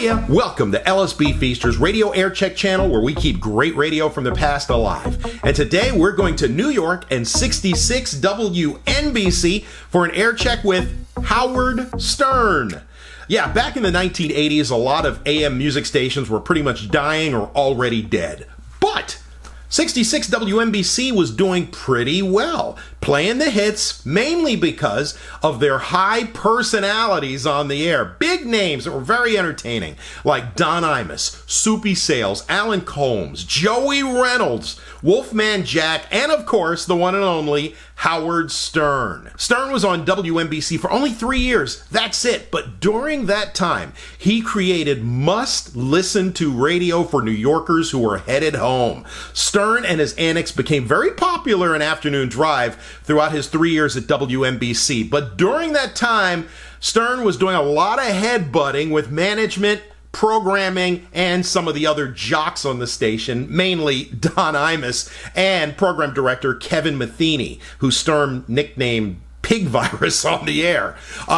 Hiya! Welcome to LSB Feasters Radio Aircheck channel, where we keep great radio from the past alive. And today we're going to New York and 66 WNBC for an aircheck with Howard Stern. Yeah, back in the 1980s, a lot of AM music stations were pretty much dying or already dead. But 66 WNBC was doing pretty well, playing the hits mainly because of their high personalities on the air. Big names that were very entertaining, like Don Imus, Soupy Sales, Alan Colmes, Joey Reynolds, Wolfman Jack, and of course, the one and only Howard Stern. Stern was on WNBC for only 3 years. That's it. But during that time, he created must-listen-to radio for New Yorkers who were headed home. Stern and his antics became very popular in afternoon drive throughout his 3 years at WNBC. But during that time, Stern was doing a lot of headbutting with management, programming, and some of the other jocks on the station, mainly Don Imus and program director Kevin Metheny, who Stern nicknamed Pig Virus on the air.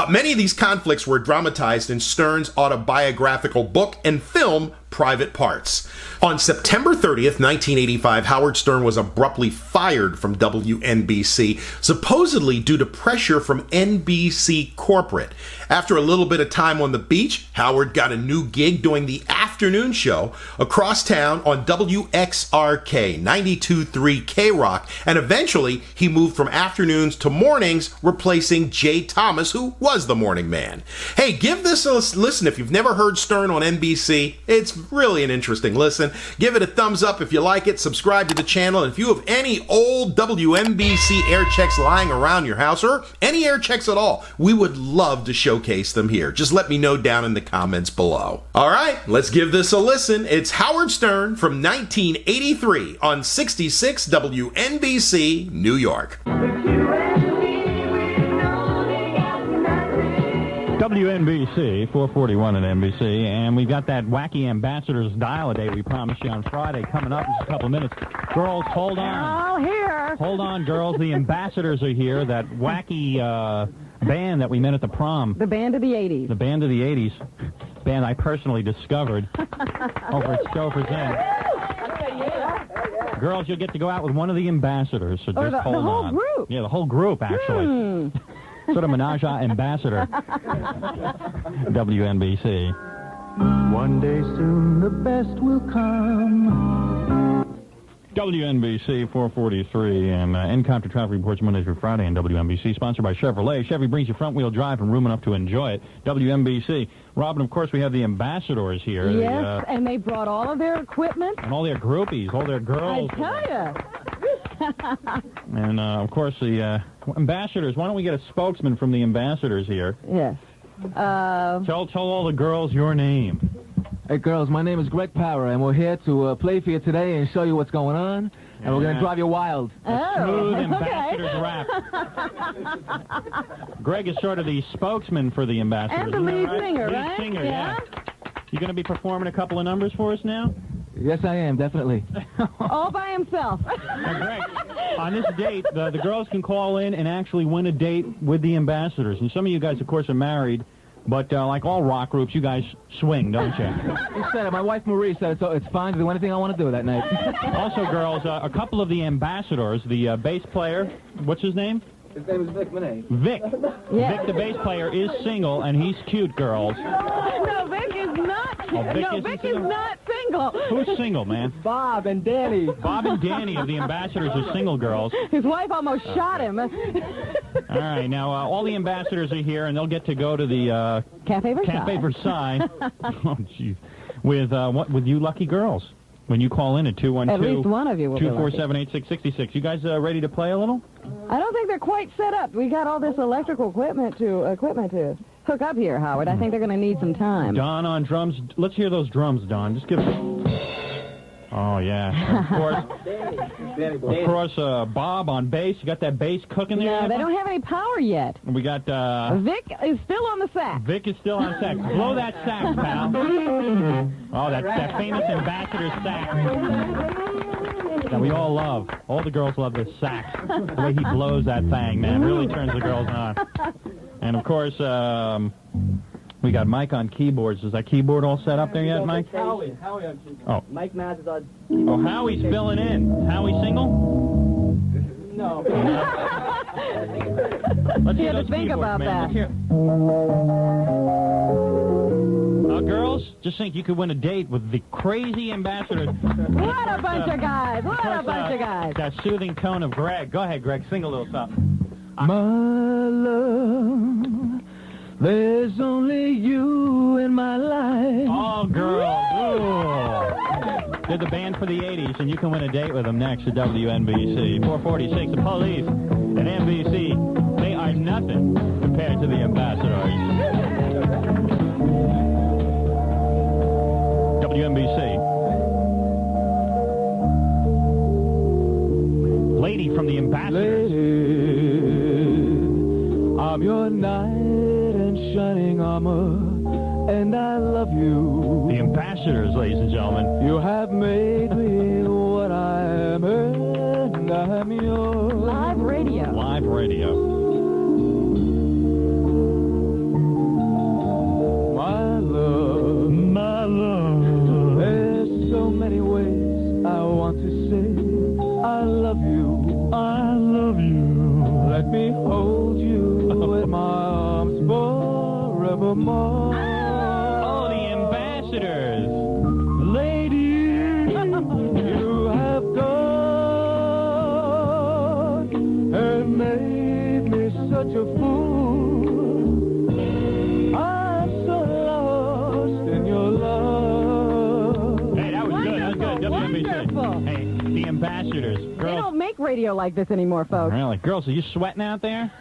Many of these conflicts were dramatized in Stern's autobiographical book and film, Private Parts. On September 30th, 1985, Howard Stern was abruptly fired from WNBC, supposedly due to pressure from NBC corporate. After a little bit of time on the beach, Howard got a new gig doing the afternoon show across town on WXRK 92.3 K-Rock, and eventually he moved from afternoons to mornings, replacing Jay Thomas, who was the morning man. Hey, give this a listen if you've never heard Stern on NBC. It's really an interesting listen. Give it a thumbs up if you like it. Subscribe to the channel. And if you have any old WNBC air checks lying around your house, or any air checks at all, we would love to showcase them here. Just let me know down in the comments below. All right, let's give this a listen. It's Howard Stern from 1983 on 66 WNBC, New York. WNBC, 441 at NBC, and we've got that wacky ambassadors dial-a-day we promised you on Friday coming up in just a couple of minutes. Girls, hold on. They're all here. Hold on, girls. The ambassadors are here, that wacky band that we met at the prom. The band of the 80s. The band of the 80s. Band I personally discovered over at Stouffer's Inn. Girls, you'll get to go out with one of the ambassadors, so just hold on. The whole group? Yeah, the whole group, actually. Sort of menage ambassador. WNBC. One day soon the best will come. WNBC 443 and Encounter Traffic Reports Monday through Friday on WNBC, sponsored by Chevrolet. Chevy brings you front-wheel drive and room enough to enjoy it. WNBC. Robin, of course, we have the ambassadors here. Yes, and they brought all of their equipment. And all their groupies, all their girls. I tell you. And, of course, the ambassadors. Why don't we get a spokesman from the ambassadors here? Yes. Tell all the girls your name. Hey, girls, my name is Greg Power, and we're here to play for you today and show you what's going on, and we're going to drive you wild. Smooth ambassadors rap. Greg is sort of the spokesman for the ambassadors. And the lead singer, lead right? singer, yeah. You going to be performing a couple of numbers for us now? Yes, I am, definitely. All by himself. Now, Greg, on this date, the girls can call in and actually win a date with the ambassadors. And some of you guys, of course, are married. But like all rock groups, you guys swing, don't you? You said it. My wife Marie said it's fine to do anything I want to do that night. Also, girls, a couple of the ambassadors, the bass player, what's his name? His name is Vic Metheny. Vic. Yes. Vic, the bass player, is single, and he's cute, girls. No, Vic is not. Vic is not single. Who's single, man? Bob and Danny. Bob and Danny of the ambassadors are single, girls. His wife almost shot him. All right, now all the ambassadors are here, and they'll get to go to the Cafe Versailles. Cafe Versailles. Oh, jeez. With you lucky girls. When you call in at 212, at least one of you will 247-8666. You guys ready to play a little? I don't think they're quite set up. We got all this electrical equipment to hook up here, Howard. I think they're going to need some time. Don on drums. Let's hear those drums, Don. Just give it. Oh, yeah. Of course, Bob on bass. You got that bass cooking there? No, they don't have any power yet. We got... Vic is still on the sax. Vic is still on sax. Blow that sax, pal. Oh, that famous ambassador sax that we all love. All the girls love this sax. The way he blows that thing, man, really turns the girls on. And, of course, We got Mike on keyboards. Is that keyboard all set up there yet, Mike? Howie on keyboard. Oh. Mike Mass is on. Oh, Howie's filling in. Howie single? No. Let's You hear had to those think keyboards, about man. that. Let's hear- girls, just think you could win a date with the crazy ambassador. What a bunch of guys. What a bunch of guys. That soothing tone of Greg. Go ahead, Greg. Sing a little something. My love, there's only you in my life. Oh, girls. Ooh. They're the band for the 80s, and you can win a date with them next at WNBC. 446, the police and NBC, they are nothing compared to the ambassadors. WNBC. Lady from the ambassadors. Lady, I'm your knight in shining armor, and I love you. The ambassadors, ladies and gentlemen. You have made me what I am, and I'm yours. Live radio. Live radio. My love, My love. there's so many ways I want to say I love you. I love you. Let me hold you in my arms forevermore. Oh, the ambassadors. Lady. You have gone and made me such a fool. I'm so lost in your love. Hey, that was good. That was good. Wonderful. WNBC. Hey, the ambassadors. They Girls. don't make radio like this anymore, folks. Really? Girls, are you sweating out there?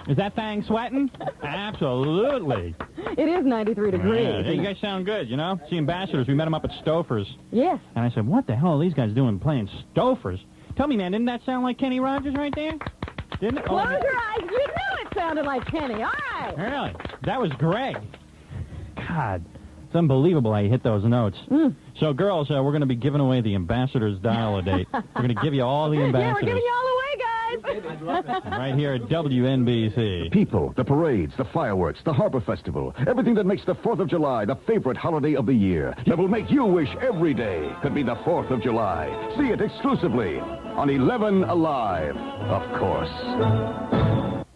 Is that thing sweating? Absolutely. It is 93 degrees. Yeah, hey, you guys sound good, you know? It's the ambassadors. We met them up at Stouffer's. Yes. And I said, what the hell are these guys doing playing Stouffer's? Tell me, man, didn't that sound like Kenny Rogers right there? Didn't it? Close your eyes. You knew it sounded like Kenny. All right. Really? That was Greg. God, it's unbelievable how you hit those notes. So, girls, we're going to be giving away the ambassadors dial-a-date. We're going to give you all the Yeah, we're ambassadors giving you all away, guys. right here at WNBC. People, the parades, the fireworks, the Harbor Festival, everything that makes the 4th of July the favorite holiday of the year, that will make you wish every day could be the 4th of July. See it exclusively on 11 Alive, of course.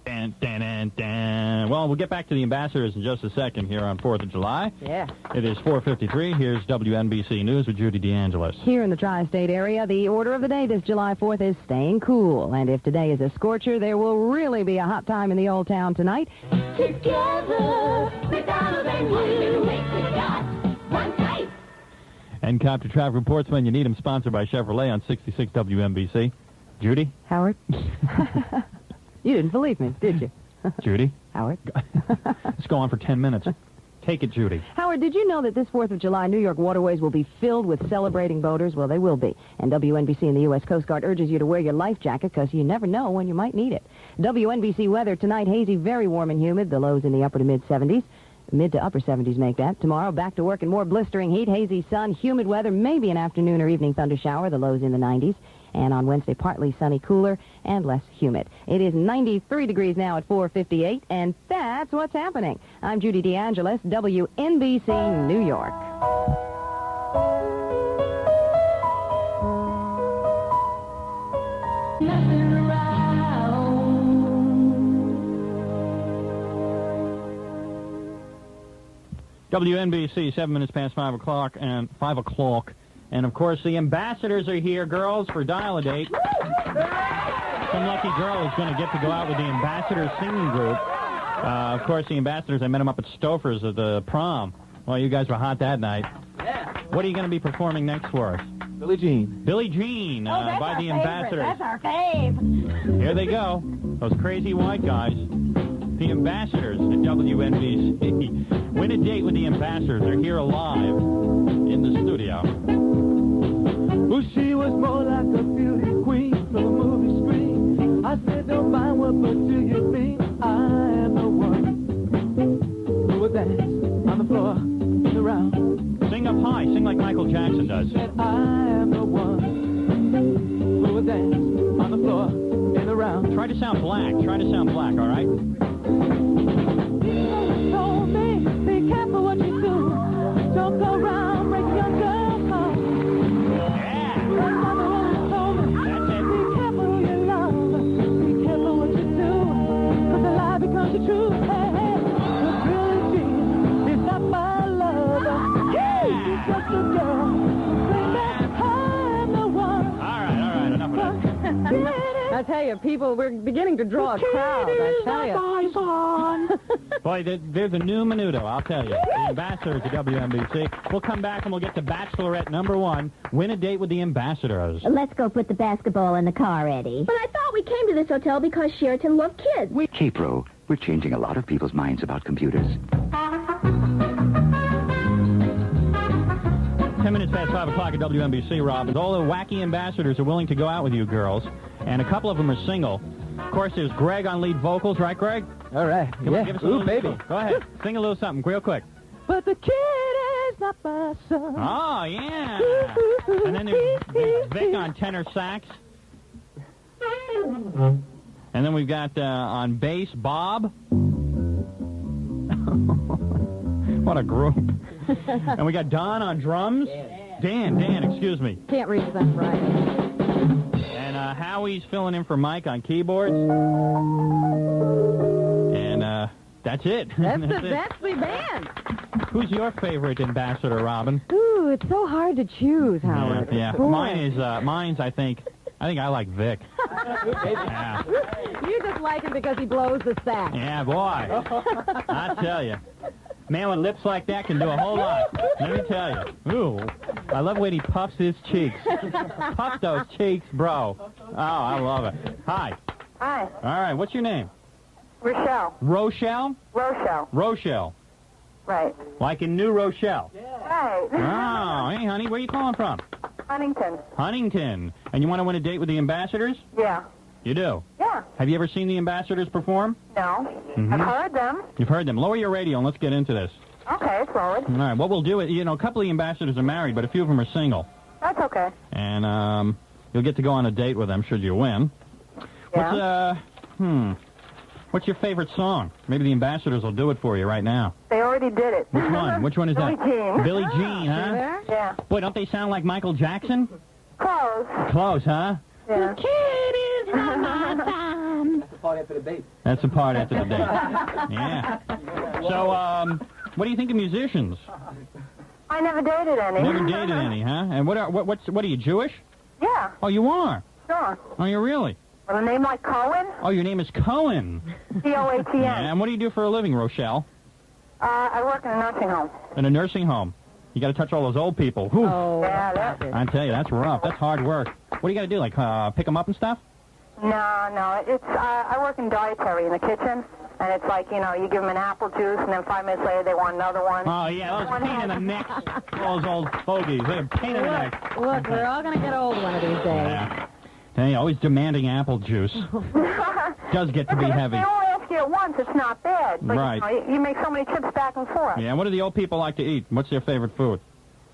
Dun, dun, dun, dun. Well, we'll get back to the ambassadors in just a second here on 4th of July. Yeah. It is 4:53. Here's WNBC News with Judy DeAngelis. Here in the tri-state area, the order of the day this July 4th is staying cool. And if today is a scorcher, there will really be a hot time in the old town tonight. Together, McDonald and you make the yacht one tight. And Copter Traffic Reports when you need them, sponsored by Chevrolet on 66 WNBC. Judy? Howard? You didn't believe me, did you? Judy? Howard? Let's go on for 10 minutes. Take it, Judy. Howard, did you know that this 4th of July, New York waterways will be filled with celebrating boaters? Well, they will be. And WNBC and the U.S. Coast Guard urges you to wear your life jacket because you never know when you might need it. WNBC weather tonight, hazy, very warm and humid. The lows in the upper to mid-70s. Mid to upper 70s make that. Tomorrow, back to work in more blistering heat, hazy sun, humid weather, maybe an afternoon or evening thunder shower. The lows in the 90s. And on Wednesday, partly sunny, cooler, and less humid. It is 93 degrees now at 4:58, and that's what's happening. I'm Judy DeAngelis, WNBC, New York. Nothing around. WNBC, 7 minutes past 5 o'clock, and 5 o'clock. And, of course, the ambassadors are here, girls, for Dial-A-Date. Some lucky girl is going to get to go out with the ambassadors singing group. Of course, the ambassadors, I met them up at Stouffer's at the prom. Well, you guys were hot that night. Yeah. What are you going to be performing next for us? Billie Jean. Billie Jean by the ambassadors. That's our fave. Here they go. Those crazy white guys. The ambassadors at WNBC. Win a date with the ambassadors. They're here alive in the studio. Well, she was more like a beauty queen from a movie screen. I said, don't mind what, but do you think I am the one who would dance on the floor in the round? Sing up high. Sing like Michael Jackson does. Said, I am the one who would dance on the floor in the round. Try to sound black. Try to sound black, all right? You know I tell you, we're beginning to draw a crowd, I tell you. Boy, there's a new Menudo, I'll tell you. The ambassadors of WNBC. We'll come back and we'll get to Bachelorette #1, win a date with the ambassadors. Let's go put the basketball in the car, Eddie. But I thought we came to this hotel because Sheraton loved kids. K-Pro, we're changing a lot of people's minds about computers. 10 minutes past 5 o'clock at WNBC, Rob. All the wacky ambassadors are willing to go out with you girls, and a couple of them are single. Of course, there's Greg on lead vocals, right, Greg? All right. Come on, give us a little baby. Go ahead. Sing a little something real quick. But the kid is not my son. Oh, yeah. And then there's Vic on tenor sax. And then we've got on bass, Bob. What a group. And we got Don on drums. Dan, excuse me. Can't read that right. And Howie's filling in for Mike on keyboards. And that's it. That's the band. Who's your favorite ambassador, Robin? Ooh, it's so hard to choose, Howard. Yeah. Boy. Mine's I think I like Vic. Yeah. You just like him because he blows the sax. Yeah, boy. I tell you. Man with lips like that can do a whole lot. Let me tell you. Ooh. I love when he puffs his cheeks. Puff those cheeks, bro. Oh, I love it. Hi. Hi, All right, what's your name? Rochelle. Rochelle? Rochelle. Rochelle. Right. Like in New Rochelle. Right. Oh, hey, honey, where you calling from? Huntington. Huntington. And you want to win a date with the ambassadors? Yeah. You do? Yeah. Have you ever seen the ambassadors perform? No. Mhm. I've heard them. You've heard them. Lower your radio and let's get into this. Okay, it's forward. All right, what we'll do is, a couple of the ambassadors are married, but a few of them are single. That's okay. And you'll get to go on a date with them should you win. Yeah. What's your favorite song? Maybe the ambassadors will do it for you right now. They already did it. Which one? Which one is Billie that? Jean. Billie Jean, huh? There? Yeah. Boy, don't they sound like Michael Jackson? Close. Close, huh? Yeah. That's the part after the bass. That's the part after the date. Yeah. So, what do you think of musicians? I never dated any. Never dated any, huh? And what are you, Jewish? Yeah, Oh, you are? sure. Oh, you really? With a name like Cohen? Oh, your name is Cohen. C-O-A-T-N. Yeah, and what do you do for a living, Rochelle? I work in a nursing home. In a nursing home. You got to touch all those old people. Whew. Oh, Yeah, stop that- it. I tell you, that's rough. That's hard work. What do you got to do, like pick them up and stuff? No. It's I work in dietary in the kitchen, and it's like, you give them an apple juice, and then 5 minutes later they want another one. Oh, yeah, those pain in the necks. All those old fogies. They're a pain in the neck. Look, we're all going to get old one of these days. Yeah. Hey, always demanding apple juice. Does get to be If heavy. they only ask you it once, it's not bad. But, Right. You make so many trips back and forth. Yeah, what do the old people like to eat? What's their favorite food?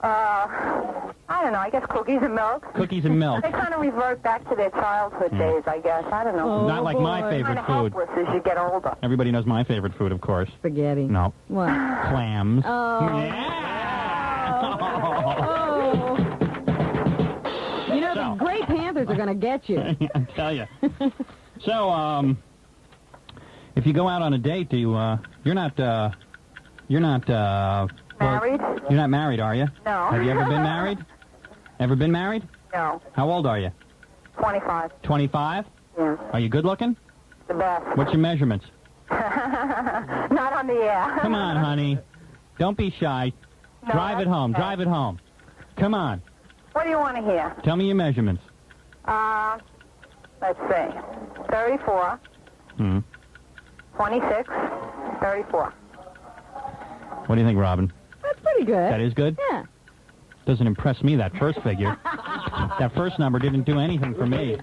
I don't know. I guess cookies and milk. Cookies and milk. They kind of revert back to their childhood days, I guess. I don't know. Not like my boy. favorite Kind of food. helpless as you get older. Everybody knows my favorite food, of course. Spaghetti. No. What? Clams. Oh. Yeah! Oh. You know, the Great Panthers are going to get you. I tell you. So, if you go out on a date, do you, you're not Married? You're not married, are you? No. Have you ever been married? Ever been married? No. How old are you? 25. 25? Yeah. Are you good looking? The best. What's your measurements? Not on the air. Come on, honey. Don't be shy. No, Drive it that's home. okay. Drive it home. Come on. What do you want to hear? Tell me your measurements. Let's see. 34, Hmm. 26, 34. What do you think, Robin? That's pretty good. That is good? Yeah. Doesn't impress me, that first figure. That first number didn't do anything for me.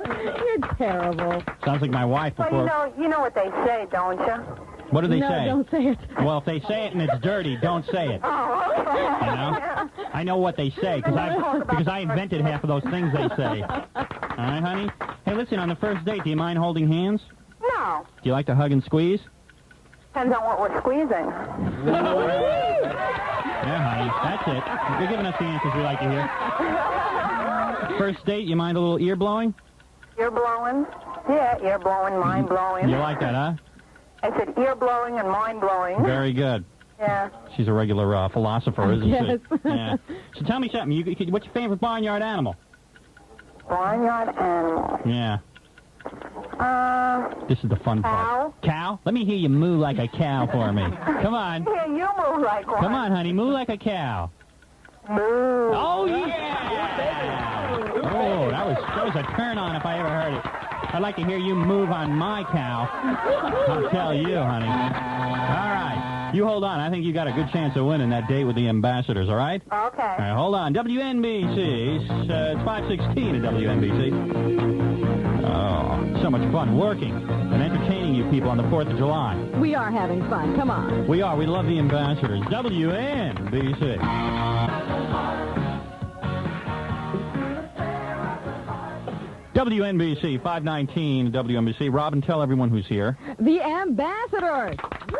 You're terrible. Sounds like my wife Well, before. you know what they say, don't you? What do they no, say? don't say it. Well, if they say it and it's dirty, don't say it. Oh, okay. You know? I know what they say because I invented half of those things they say. All right, honey? Hey, listen, on the first date, do you mind holding hands? No. Do you like to hug and squeeze? Depends on what we're squeezing. Yeah, honey, that's it. You're giving us the answers we like to hear. First date, you mind a little ear blowing? Ear blowing? Yeah, ear blowing, mind blowing. You like that, huh? I said ear blowing and mind blowing. Very good. Yeah. She's a regular philosopher, isn't Yes. she? Yeah. So tell me something. What's your favorite barnyard animal? Barnyard animal. Yeah. This is the fun part. Cow? Let me hear you moo like a cow for me. Come on. Yeah, you move like one. Come on, honey. Moo like a cow. Moo. Oh, yeah! Oh, that was a turn-on if I ever heard it. I'd like to hear you move on my cow. I'll tell you, honey. All right. You hold on. I think you got a good chance of winning that date with the ambassadors, all right? Okay. All right, hold on. WNBC. It's 5:16 at WNBC. Oh, so much fun working and entertaining you people on the 4th of July. We are having fun. Come on. We are. We love the ambassadors. WNBC. WNBC, 519 WNBC. Robin, tell everyone who's here. The ambassadors. Woo!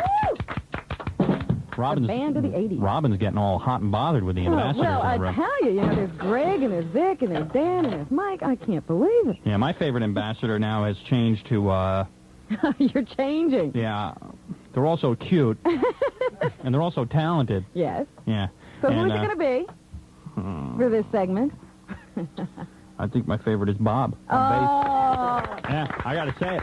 Robin's, the band of the 80s. Robin's getting all hot and bothered with the ambassadors. Well, I tell you, there's Greg and there's Vic and there's Dan and there's Mike. I can't believe it. Yeah, my favorite ambassador now has changed to, You're changing. Yeah, they're also cute. And they're also talented. Yes. Yeah. So who's it going to be for this segment? I think my favorite is Bob. Oh. Yeah, I got to say it.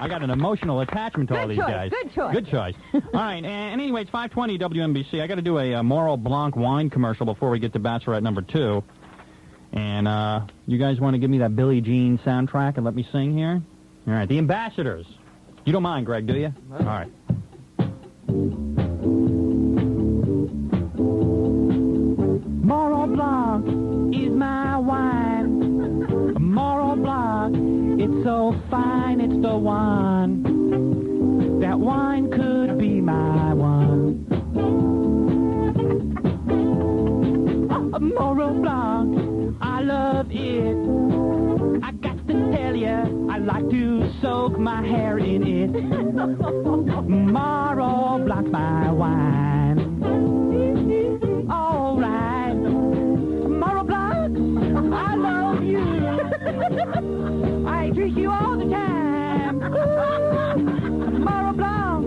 I got an emotional attachment to all these guys. Good choice. Good choice. All right, and anyway, it's 5:20 WNBC. I got to do a Moral Blanc wine commercial before we get to Bachelorette number 2. And you guys want to give me that Billie Jean soundtrack and let me sing here? All right, the ambassadors. You don't mind, Greg, do you? All right. Moral Blanc is my wine. A Moral Blanc, it's so fine, it's the one. That wine could be my one. A Moral Blanc, I love it. I got to tell you, I like to soak my hair in it. Moral Blanc, my wine. All right. Moral Blanc, I love you. I drink you all the time. Moral Blanc,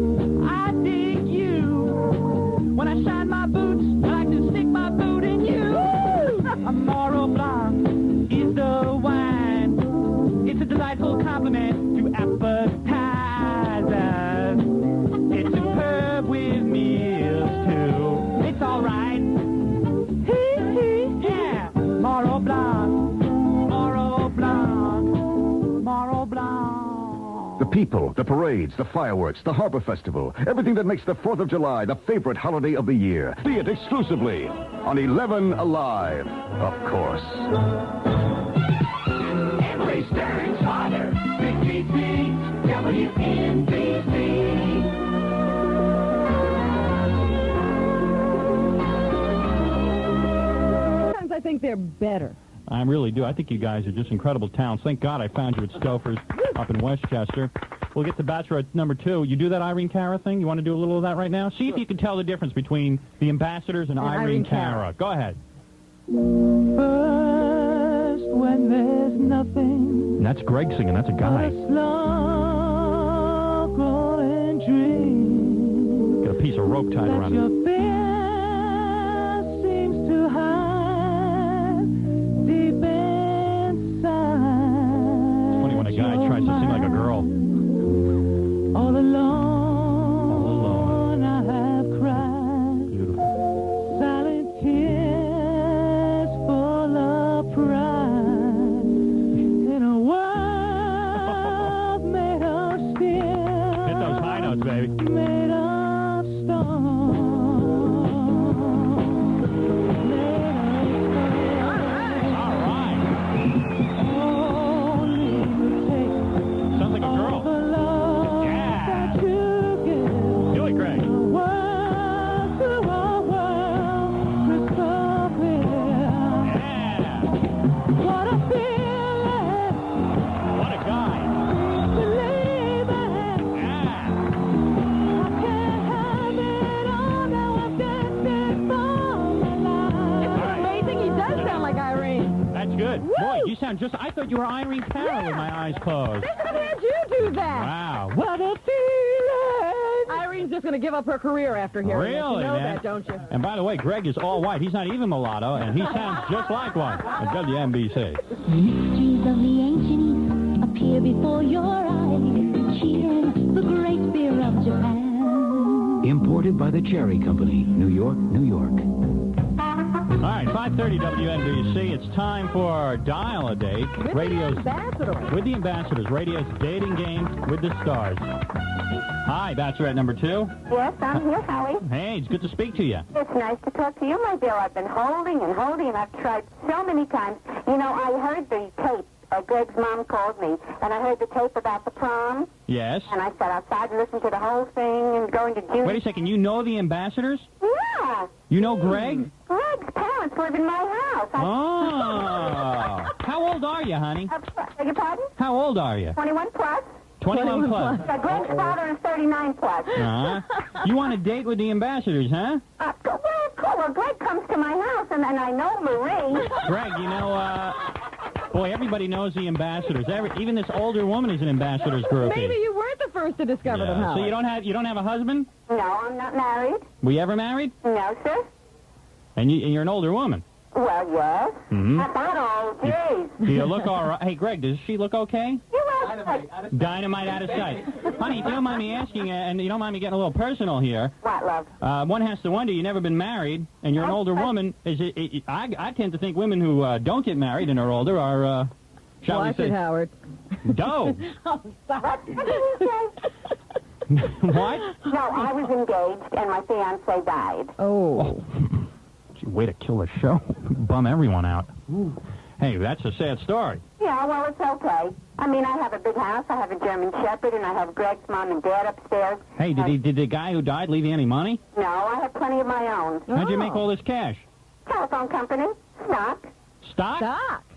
I dig you. When I shine my boots, I like to stick my boot in you. A Moral Blanc is the wine. It's a delightful compliment to appetizers. It's superb with meals, too. It's all right. Yeah, Moral Blanc, Moral Blanc, Moral Blanc. The people, the parades, the fireworks, the Harbor Festival, everything that makes the 4th of July the favorite holiday of the year. See it exclusively on 11 Alive, of course. Every Stern's father, WNBC, WNBC. Sometimes I think they're better. I really do. I think you guys are just incredible talents. Thank God I found you at Stouffer's up in Westchester. We'll get to Bachelorette number 2. You do that Irene Cara thing? You want to do a little of that right now? See if you can tell the difference between the ambassadors and Irene Cara. Go ahead. First, when there's nothing. And that's Greg singing. That's a guy. Slow-growing dream. Got a piece of rope tied around your it. fear seems to hide deep inside. It's funny when a guy tries to sing like a girl. All alone, I have cried. Beautiful. Silent tears full of pride. In a world made of steel. Hit those high notes, baby. Made of stone. All right. Only take Sounds like a girl. the love Yeah. that you give. Do it, Greg. The world to a world crystal clear. Yeah. What a feeling What a guy. to live in. Yeah. I can't have it all now. I'm destined for my life. It's amazing. He does sound like Irene. That's good. Boy, you sound just... I thought you were Irene Cara with my eyes closed. They should have had you do that. Wow. What a feeling. Irene's just going to give up her career after hearing this. Really, You know man? that, don't you? And by the way, Greg is all white. He's not even mulatto, and he sounds just like one at WNBC. Mysteries of the ancient East, a here before your eyes. Cheering the great beer of Japan. Imported by the Cherry Company, New York, New York. All right, 5:30 WNBC. It's time for Dial a Date. Radio's with the Ambassadors. Radio's dating game with the stars. Hi, Bachelorette number 2. Yes, I'm here, Howie. Hey, it's good to speak to you. It's nice to talk to you, my dear. I've been holding, and I've tried so many times. You know, I heard the tape. Greg's mom called me, and I heard the tape about the prom. Yes. And I sat outside and listened to the whole thing and going to Judy. Wait a second. You know the Ambassadors? Yeah. You know Greg? Greg's parents live in my house. Oh. How old are you, honey? Beg your pardon? How old are you? 21 plus. 21 plus. Greg's father is 39 plus. You want a date with the Ambassadors, huh? Well, Greg comes to my house, and I know Marie. Greg, you know, boy, everybody knows the Ambassadors. Even this older woman is an Ambassadors groupie. Maybe you weren't the first to discover them, Howard. So you don't have a husband? No, I'm not married. Were you ever married? No, sir. And you're an older woman. Well, yes. Mm-hmm. Not that old, jeez. Do you look all right? Hey, Greg, does she look okay? Dynamite out of sight. Honey, if you don't mind me asking, and you don't mind me getting a little personal here. What, love? One has to wonder, you've never been married, and you're an older woman. I tend to think women who don't get married and are older are, shall we say... Howard. Doe. Oh, stop. What did you say? What? No, I was engaged, and my fiancé died. Oh. Gee, way to kill the show. Bum everyone out. Hey, that's a sad story. Yeah, well, it's okay. I mean, I have a big house, I have a German Shepherd, and I have Greg's mom and dad upstairs. Hey, did the guy who died leave you any money? No, I have plenty of my own. How'd you make all this cash? Telephone company, stock. Stock?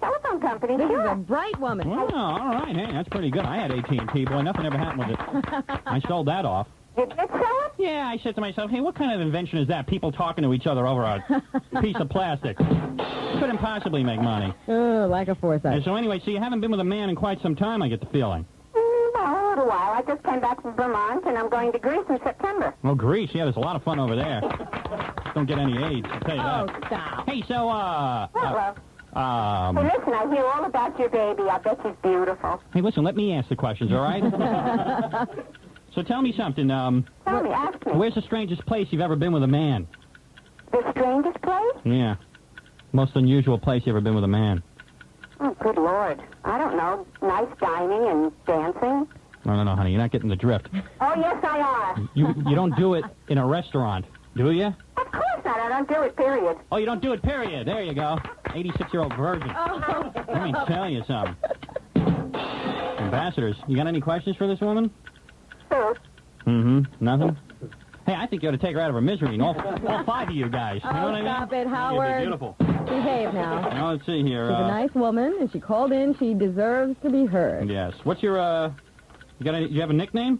Telephone company, This sure. is a bright woman. Oh, all right. Hey, that's pretty good. I had AT&T, boy. Nothing ever happened with it. I sold that off. You did sell it? Yeah, I said to myself, hey, what kind of invention is that? People talking to each other over a piece of plastic. Couldn't possibly make money. Oh, lack of foresight. And so anyway, so you haven't been with a man in quite some time, I get the feeling. Well, a little while. I just came back from Vermont, and I'm going to Greece in September. Oh, Greece. Yeah, there's a lot of fun over there. Don't get any AIDS, I'll tell you that. Oh, stop. Hey, so, Hey, listen, I hear all about your baby. I bet she's beautiful. Hey, listen, let me ask the questions, all right? So tell me something, Tell me, ask me. where's the strangest place you've ever been with a man? The strangest place? Yeah. Most unusual place you ever been with a man? Oh, good Lord. I don't know. Nice dining and dancing. No, honey, you're not getting the drift. Oh, yes, I are. You don't do it in a restaurant, do you? Of course not. I don't do it, period. Oh, you don't do it, period. There you go. 86-year-old virgin. Oh. Let me tell you something. Ambassadors, you got any questions for this woman? Who? Nothing? Hey, I think you ought to take her out of her misery, and all 5 of you guys. You know what I mean? Stop it, You'd be Howard. beautiful. Behave now. Now, let's see here. She's a nice woman, and she called in. She deserves to be heard. Yes. What's your, you have a nickname?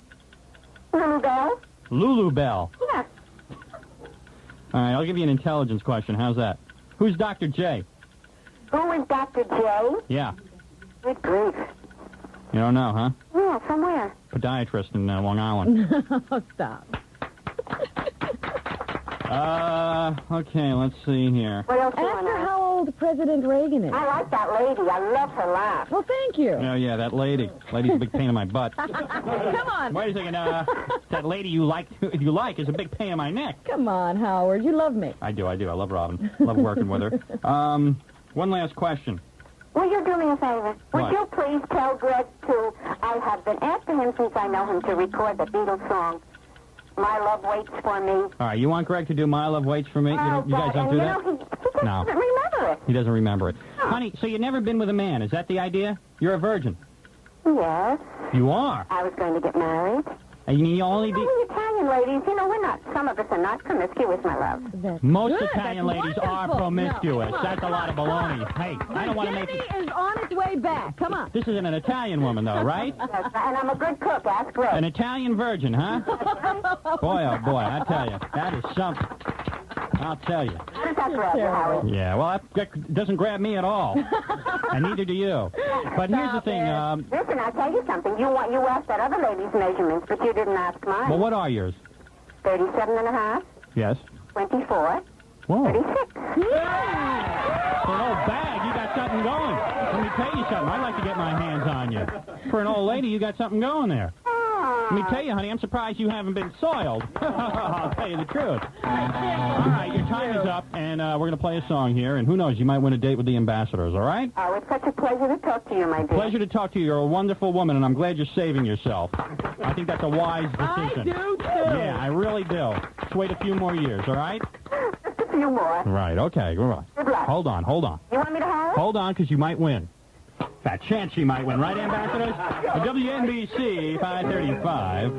Lulu Bell? Lulu Bell. Yeah. All right, I'll give you an intelligence question. How's that? Who's Dr. J? Who is Dr. J? Yeah. Good grief. You don't know, huh? Yeah, from where? Podiatrist in Long Island. Oh, stop. Okay, let's see here. What else do you Ask want her to know? how old President Reagan is. I like that lady. I love her laugh. Well, thank you. Oh, yeah, that lady. Lady's a big pain in my butt. Come on. Wait a second, that lady you like is a big pain in my neck. Come on, Howard. You love me. I do. I love Robin. Love working with her. One last question. Will you do me a favor? What? Would you please tell Greg to... I have been asking him since I know him to record the Beatles song, My Love Waits for Me. All right, you want Greg to do My Love Waits for Me? You guys don't do that? He just No. doesn't remember it. He doesn't remember it. Honey, so you've never been with a man. Is that the idea? You're a virgin. Yes. You are. I was going to get married. And you only You know, we Italian ladies, we're not, some of us are not promiscuous, my love. That's Most good. Italian That's ladies are wonderful. promiscuous. No, That's a lot of baloney. Hey, I don't want to make Kennedy it... is on its way back. Come on. This isn't an Italian woman, though, right? Yes, and I'm a good cook. Ask Greg. An Italian virgin, huh? Boy, oh boy, I tell you, that is something. I'll tell you. How does that grab you, Howard? Yeah, well, that doesn't grab me at all. And neither do you. But here's the thing, Listen, I'll tell you something. You asked that other lady's measurements, but you didn't ask mine. well, what are yours? 37 and a half, Yes. 24, Whoa. 36. For an old bag, you got something going. Let me tell you something. I'd like to get my hands on you. For an old lady, you got something going there. Let me tell you, honey, I'm surprised you haven't been soiled. I'll tell you the truth. All right, your time is up, and we're going to play a song here, and who knows, you might win a date with the ambassadors, all right? Oh, it's such a pleasure to talk to you, my dear. Pleasure to talk to you. You're a wonderful woman, and I'm glad you're saving yourself. I think that's a wise decision. I do, too. Yeah, I really do. Just wait a few more years, all right? Just a few more. Right, okay, all right. Good luck. Hold on. You want me to hold? Hold on, because you might win. Fat chance she might win, right, ambassadors? The WNBC 535.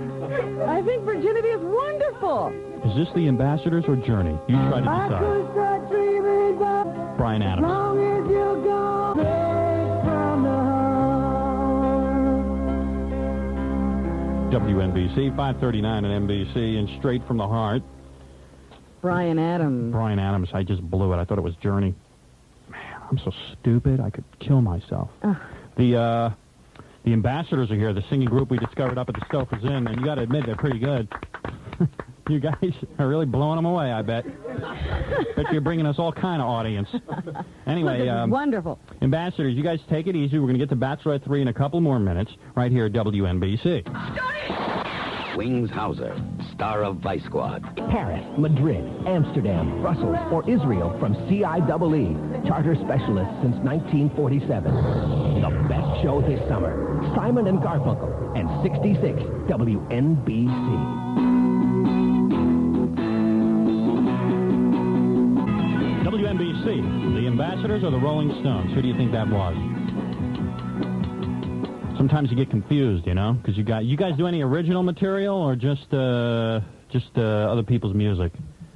I think virginity is wonderful. Is this the ambassadors or Journey? You try to decide. Brian Adams. Long as you go from the heart. WNBC 539 and NBC and Straight from the Heart. Brian Adams. Brian Adams, I just blew it. I thought it was Journey. Man, I'm so stupid. I could kill myself. The ambassadors are here, the singing group we discovered up at the Stoker's Inn, and you got to admit they're pretty good. You guys are really blowing them away, I bet. Bet you're bringing us all kind of audience. Anyway, wonderful. Ambassadors, you guys take it easy. We're going to get to Bachelorette 3 in a couple more minutes, right here at WNBC. Wings Hauser, star of Vice Squad. Paris, Madrid, Amsterdam, Brussels, or Israel from CIEE. Charter specialist since 1947. The best show this summer. Simon and Garfunkel and 66 WNBC. WNBC, the ambassadors or the Rolling Stones? Who do you think that was? Sometimes you get confused, you know, because you guys do any original material or just other people's music?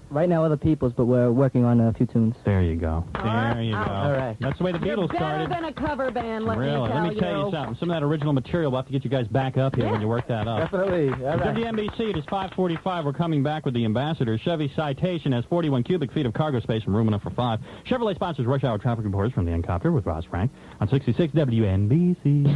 Right now, other people's, but we're working on a few tunes. There you go. There you go. All right. That's the way the Beatles started. Better than a cover band, Let me tell you something. Some of that original material, we'll have to get you guys back up here when you work that up. Definitely. All right. WNBC, it is 5:45. We're coming back with the ambassadors. Chevy Citation has 41 cubic feet of cargo space and room enough for 5. Chevrolet sponsors Rush Hour Traffic Reports from the N-Copter with Ross Frank on 66 WNBC.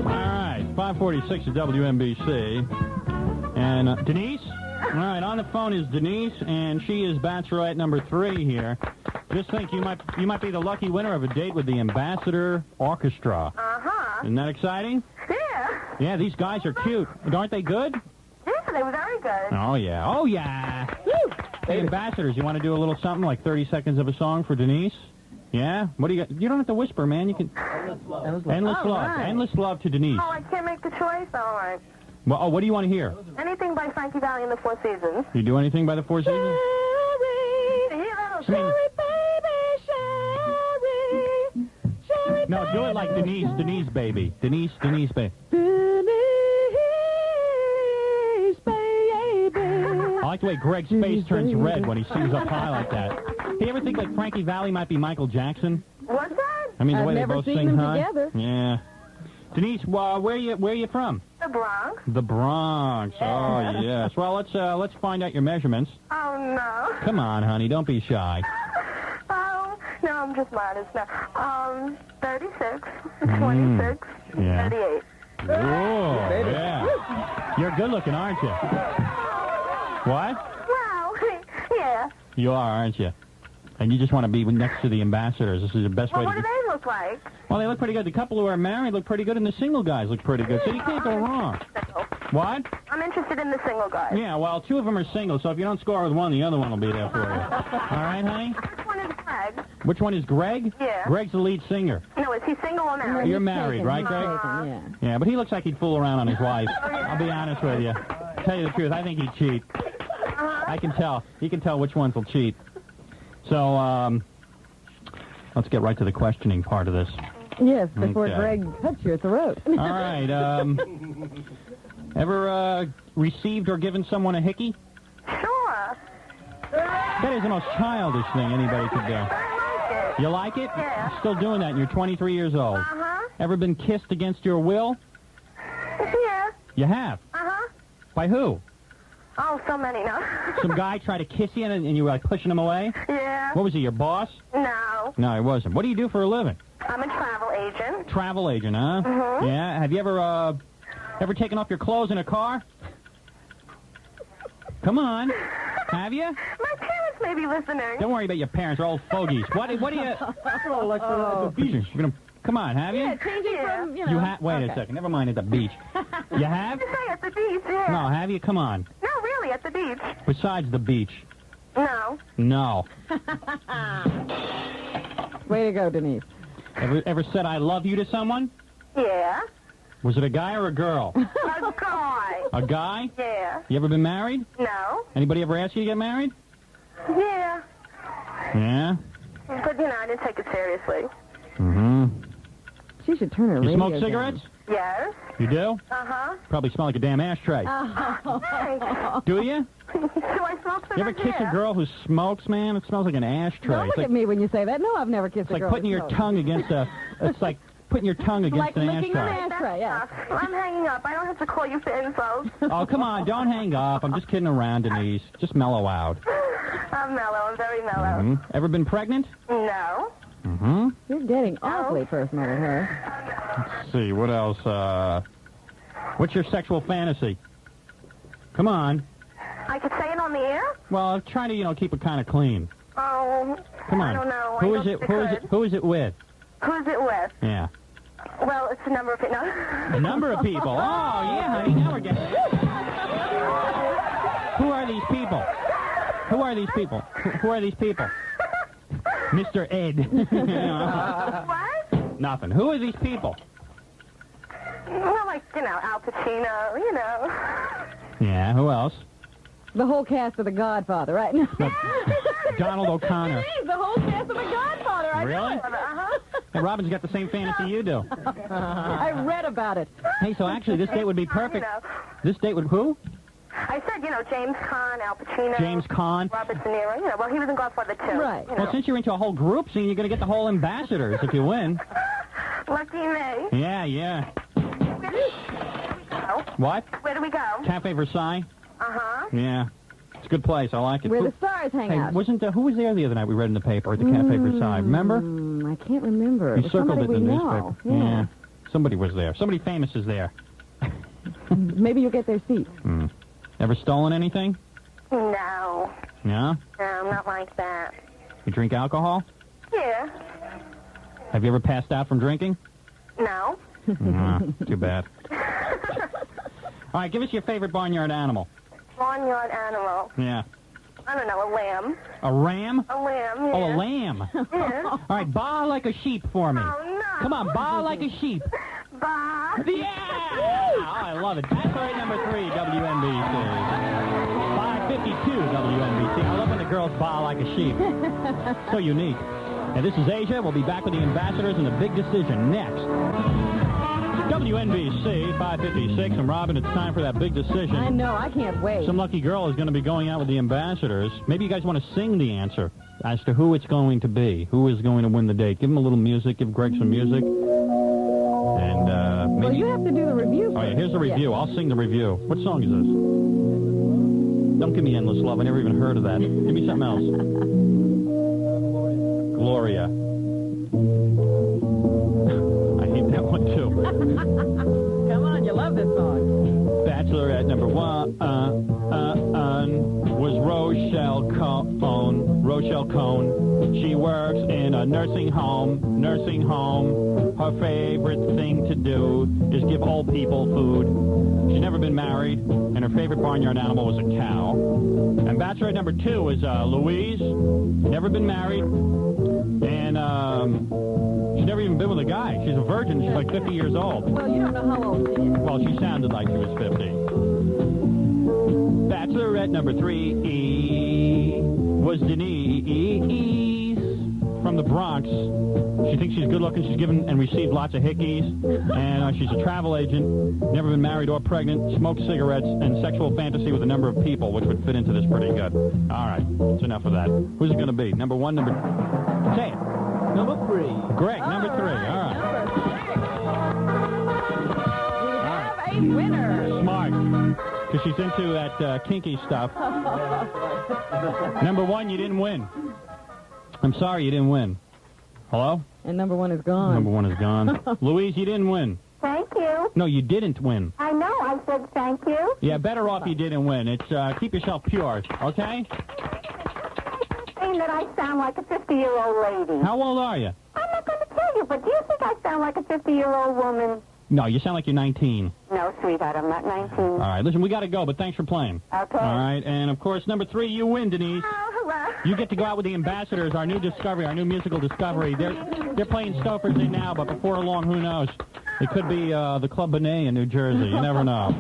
All right, 5:46 at WNBC. And Denise? All right, on the phone is Denise, and she is Bachelorette number 3 here. Just think you might be the lucky winner of a date with the Ambassador Orchestra. Uh-huh. Isn't that exciting? Yeah. Yeah, these guys are cute. Aren't they good? Yes, they were very good. Oh, yeah. Oh, yeah. Woo! Hey, Ambassadors, you want to do a little something like 30 seconds of a song for Denise? Yeah? What do you got? You don't have to whisper, man. You can... Endless love. Right. Endless love to Denise. Oh, I can't make the choice? All right. Well, what do you want to hear? Anything by Frankie Valli and the Four Seasons. You do anything by the Four Seasons? Sherry, baby, No, do it like Denise, baby. Denise, baby. I like the way Greg's face turns red when he sings up high like that. Hey, you ever think like Frankie Valli might be Michael Jackson? What's that? I mean, the way I've they never both seen sing them high. together. Yeah. Denise, where are you from? The Bronx. The Bronx. Oh, yes. Well, let's find out your measurements. Oh, no. Come on, honey, don't be shy. Oh, no, I'm just modest now. 36, 26, Yeah. 38. Oh, yeah. You're good looking, aren't you? What? Well, yeah. You are, aren't you? And you just want to be next to the ambassadors. This is the best Well, way what to... do they look like? Well, they look pretty good. The couple who are married look pretty good, and the single guys look pretty good. So you can't go wrong. What? I'm interested in the single guys. Yeah, well, 2 of them are single, so if you don't score with one, the other one will be there for you. All right, honey? Which one is Greg? Which one is Greg? Yeah. Greg's the lead singer. No, is he single or married? You're married, right, Greg? Yeah. Yeah, but he looks like he'd fool around on his wife. I'll be honest with you. Tell you the truth, I think he'd cheat. I can tell. He can tell which ones will cheat. So, let's get right to the questioning part of this. Yes, before Okay. Greg cuts your throat. All right. Ever received or given someone a hickey? Sure. That is the most childish thing anybody could do. I like it. You like it? Yeah. You're still doing that, and you're 23 years old. Uh-huh. Ever been kissed against your will? Yeah. You have. Uh-huh. By who? Oh, so many, no. Some guy tried to kiss you, and you were like pushing him away? Yeah. Yeah. What was he, your boss? No. No, he wasn't. What do you do for a living? I'm a travel agent. Travel agent, huh? Mhm. Yeah. Have you ever taken off your clothes in a car? Come on. Have you? My parents may be listening. Don't worry about your parents. They're old fogies. What do you... Come on, have you? Yeah, changing from, you know. You have... Wait a second. Never mind at the beach. You have? Just say at the beach, yeah. No, have you? Come on. No, really, at the beach. Besides the beach. No. No. Way to go, Denise. Ever said I love you to someone? Yeah. Was it a guy or a girl? A guy. A guy? Yeah. You ever been married? No. Anybody ever ask you to get married? Yeah. Yeah? But, you know, I didn't take it seriously. Mm-hmm. She should turn her You radio smoke down. cigarettes? Yes. You do? Uh-huh. Probably smell like a damn ashtray. Hey. Do you? Do I smoke cigarettes? You ever kiss a girl who smokes, man? It smells like an ashtray. Don't It's look at me when you say that. No, I've never kissed It's a girl. like putting your that smokes. tongue against a... It's like putting your tongue against Like an licking an ashtray. ashtray, yeah. I'm hanging up. I don't have to call you for info. Oh, come on. Don't hang up. I'm just kidding around, Denise. Just mellow out. I'm mellow. I'm very mellow. Mhm. Ever been pregnant? No. Mm-hmm. You're getting awfully personal with her. Let's see. What else? What's your sexual fantasy? Come on. I could say it on the air? Well, try to, keep it kind of clean. Oh, Come on. I don't know. Who I is don't it? think Who I is it? could. Who is it with? Who's it with? Yeah. Well, it's a number of people. No. A number of people. Oh, yeah, honey. Now we're getting... Who are these people? Who are these people? Who are these people? Mr. Ed. What? Nothing. Who are these people? Well, like, Al Pacino, Yeah, who else? The whole cast of The Godfather, right? No. Donald O'Connor. The whole cast of The Godfather, I Really? know. Uh-huh. Hey, Robin's got the same fantasy you do. I read about it. Hey, so actually this date would be perfect. You know. This date would who? I said, James Caan, Al Pacino. James Caan. Robert De Niro. Well, he was in Godfather too. Right. Well, since you're into a whole group scene, you're going to get the whole ambassadors if you win. Lucky me. Yeah. Where do we go? What? Where do we go? Cafe Versailles? Uh-huh. Yeah. It's a good place. I like it. Where the stars hang Hey, out. who was there the other night we read in the paper at the Cafe Versailles? Remember? I can't remember. You But circled it somebody in the we newspaper. know. Yeah. Somebody was there. Somebody famous is there. Maybe you'll get their seats. Ever stolen anything? No. Yeah? No, I'm not like that. You drink alcohol? Yeah. Have you ever passed out from drinking? No. Too bad. All right, give us your favorite barnyard animal. Barnyard animal. Yeah. I don't know, a lamb. A ram? A lamb, yeah. Oh, a lamb. Yeah. All right, baa like a sheep for me. Oh, no. Come on, baa like a sheep. Bye. Yeah! Oh, I love it. That's right, number 3, WNBC. 552 WNBC. I love when the girls baa like a sheep. So unique. And this is Asia. We'll be back with the ambassadors and the big decision next. WNBC 556. And Robin, it's time for that big decision. I know. I can't wait. Some lucky girl is going to be going out with the ambassadors. Maybe you guys want to sing the answer as to who it's going to be. Who is going to win the date? Give him a little music. Give Greg some music. And maybe... Well, you have to do the review. Oh, yeah, here's the first. review. I'll sing the review. What song is this? Don't give me Endless Love. I never even heard of that. Give me something else. Gloria. I hate that one, too. Come on, you love this song. Bachelorette number 1 was Rochelle Cohn. Rochelle Cohn. She works in a nursing home. Her favorite thing to do is give old people food. She's never been married, and her favorite barnyard animal was a cow. And Bachelorette number 2 is Louise. Never been married, and she's never even been with a guy. She's a virgin. She's like 50 years old. Well, you don't know how old she is. Well, she sounded like she was 50. Bachelorette number 3 was Denise from the Bronx. She thinks she's good looking. She's given and received lots of hickeys. And she's a travel agent, never been married or pregnant, smoked cigarettes, and sexual fantasy with a number of people, which would fit into this pretty good. All right, that's enough of that. Who's it going to be? Number 1, Say it. Number 3. Greg, number 3. All right. We have a winner. Smart. Because she's into that kinky stuff. Number 1, you didn't win. I'm sorry you didn't win. Hello? And number one is gone. Number one is gone. Louise, you didn't win. Thank you. No, you didn't win. I know. I said thank you. Yeah, better off you didn't win. It's keep yourself pure, okay? Saying that I sound like a 50-year-old lady. How old are you? I'm not going to tell you, but do you think I sound like a 50-year-old woman? No, you sound like you're 19. No, sweetheart, I'm not 19. All right, listen, we got to go, but thanks for playing. Okay. All right, and of course, number 3, you win, Denise. Oh, hello. You get to go out with the Ambassadors, our new discovery, our new musical discovery. They're playing Stouffer's in now, but before long, who knows? It could be the Club Benet in New Jersey. You never know.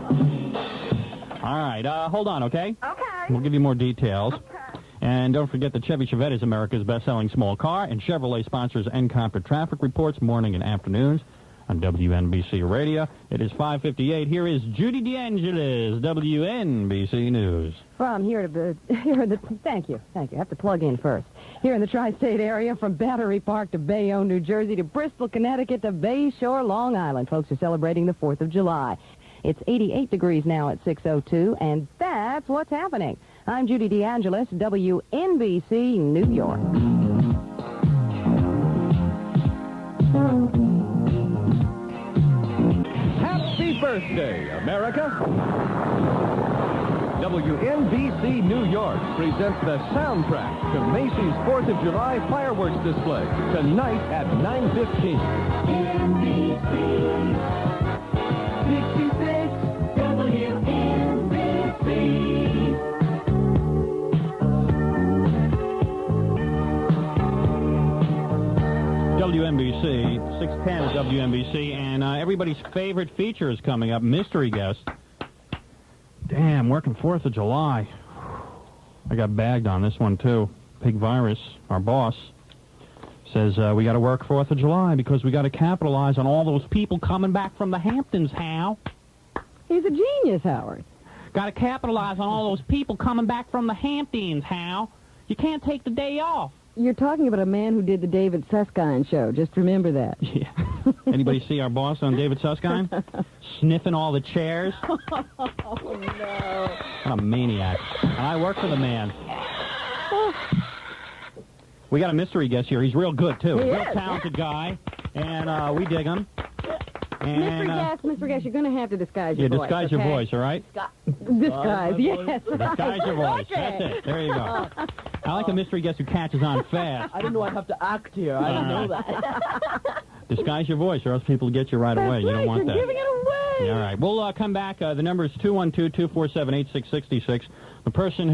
All right, hold on, okay? Okay. We'll give you more details. And don't forget that Chevy Chevette is America's best-selling small car, and Chevrolet sponsors Encounter Traffic Reports morning and afternoons on WNBC Radio. It is 5:58. Here is Judy DeAngelis, WNBC News. From here thank you. I have to plug in first. Here in the tri-state area, from Battery Park to Bayonne, New Jersey, to Bristol, Connecticut, to Bayshore, Long Island, folks are celebrating the 4th of July. It's 88 degrees now at 6:02, and that's what's happening. I'm Judy DeAngelis, WNBC, New York. Happy birthday, America! WNBC New York presents the soundtrack to Macy's 4th of July fireworks display tonight at 9:15. NBC 66 WNBC. WNBC, 610 at WNBC, and everybody's favorite feature is coming up, Mystery Guest. Damn, working 4th of July. I got bagged on this one, too. Pig Virus, our boss, says we got to work 4th of July because we got to capitalize on all those people coming back from the Hamptons, Hal. He's a genius, Howard. Got to capitalize on all those people coming back from the Hamptons, Hal. You can't take the day off. You're talking about a man who did the David Susskind show. Just remember that. Yeah. Anybody see our boss on David Susskind? Sniffing all the chairs? Oh, no. What a maniac. And I work for the man. We got a mystery guest here. He's real good, too. He Real is, talented guy. And we dig him. And, Mr. Guest, you're going to have to disguise your voice. Disguise your okay? voice, all right? Disguise, yes. Disguise your voice. Okay. That's it. There you go. I like a mystery guest who catches on fast. I didn't know I'd have to act here. I didn't know that. Disguise your voice, or else people will get you right away. You don't want that. You're giving it away. All right. We'll come back. The number is 212-247-8666. The person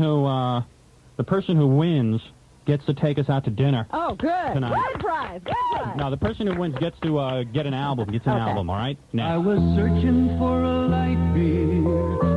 who wins gets to take us out to dinner. Oh, good. Tonight. Good prize. Good prize. No, the person who wins gets to get an album. Gets an album, all right? Now. I was searching for a light beer.